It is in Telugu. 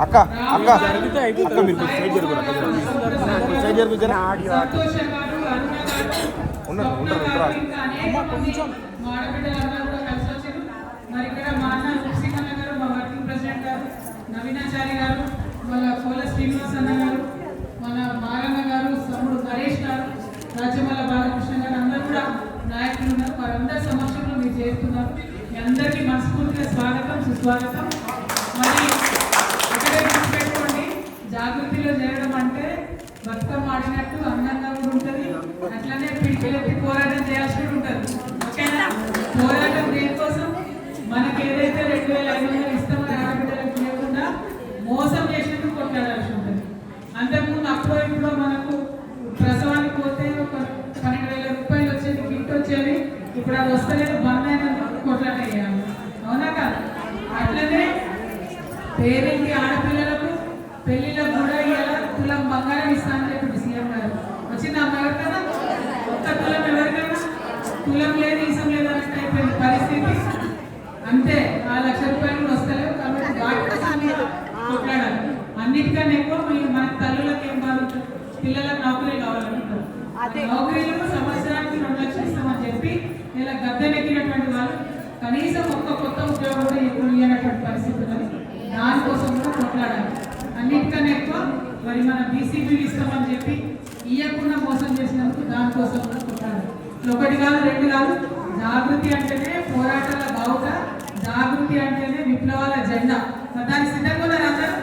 అక్క అక్క అక్క మీరు సైడ్ జరుగురా సైడ్ జరుగుతారా ఉండరు ఉండరు ఉండరా మరి ఇక్కడ మా అన్న శ్రీకన్న గారు, మా వర్కింగ్ ప్రెసిడెంట్ గారు నవీనాచారి గారు, వాళ్ళ కోల శ్రీనివాస్ అన్న గారు, మన మారన్న గారు, సమ్ముడు నరేష్ గారు, రాజమల్ల బాలకృష్ణ గారు అందరూ కూడా నాయకులు ఉన్నారు. వారందరి సమక్షంలో మీరు చేస్తున్నారు. మీ అందరికీ మనస్ఫూర్తిగా స్వాగతం సుస్వాగతం. మరి ఒకటే గుర్తుపెట్టుకోండి, జాగృతిలో చేరడం అంటే బతుకమ్మ ఆడినట్టు అందంగా కూడా ఉంటుంది, అట్లనే పిడికిలెత్తి పోరాటం చేయాల్సి ఉంటుంది. ఓకేనా? పోరాటం దేనికోసం? మనకి ఏదైతే 2500 ఇస్తామని ఆడబిడ్డలకు లేకుండా మోసం చేసినట్టు కొట్లాడాల్సి ఉంటుంది. అంతకుముందు అప్పుడో ఇప్పుడు మనకు ప్రసవానికి పోతే ఒక 12,000 రూపాయలు వచ్చేది, కిట్ వచ్చేది. ఇప్పుడు అది వస్తలేదు, బంద్ అయినందుకు కొట్లాట అయ్యాము. అవునా కాదు? అట్లనే పేరెంటి ఆడపిల్లలకు పెళ్లిలకు కూడా ఇలా తులం బంగారం ఇస్తానని చెప్పి సీఎం గారు వచ్చింది. అమ్మ ఎవరికైనా ఒక్క తులం ఎవరికైనా తులం లేదు, ఈసం లేదు అన్నట్టు అయిపోయింది పరిస్థితి. అంతే, ఆ 1,00,000 రూపాయలు వస్తలేవు. కాబట్టి వాటి కొట్లాడాలి. అన్నిటికన్నా ఎక్కువ మన తల్లులకు ఏం బాగుంటుంది, పిల్లలకు నౌకరీ కావాలంటారు. నౌకరీలకు సంవత్సరానికి 2 లక్షలు ఇస్తామని చెప్పి ఇలా గద్దెనెక్కినటువంటి వాళ్ళు కనీసం ఒక్క కొత్త ఉద్యోగం కూడా ఎక్కువ ఇవ్వనటువంటి పరిస్థితి ఉన్నది. దానికోసం కూడా కొట్లాడాలి. అన్నిటికన్నా ఎక్కువ మరి మన బీసీపీలు ఇస్తామని చెప్పి ఇవ్వకుండా మోసం చేసినందుకు దానికోసం కూడా కొట్లాడాలి. ఒకటి కాదు, రెండు కాదు. జాగృతి అంటేనే పోరాటాల బావుట, జాగృతి అంటేనే విప్లవాల జెండా. దానికి సిద్ధంగా ఉన్నారు అందరూ.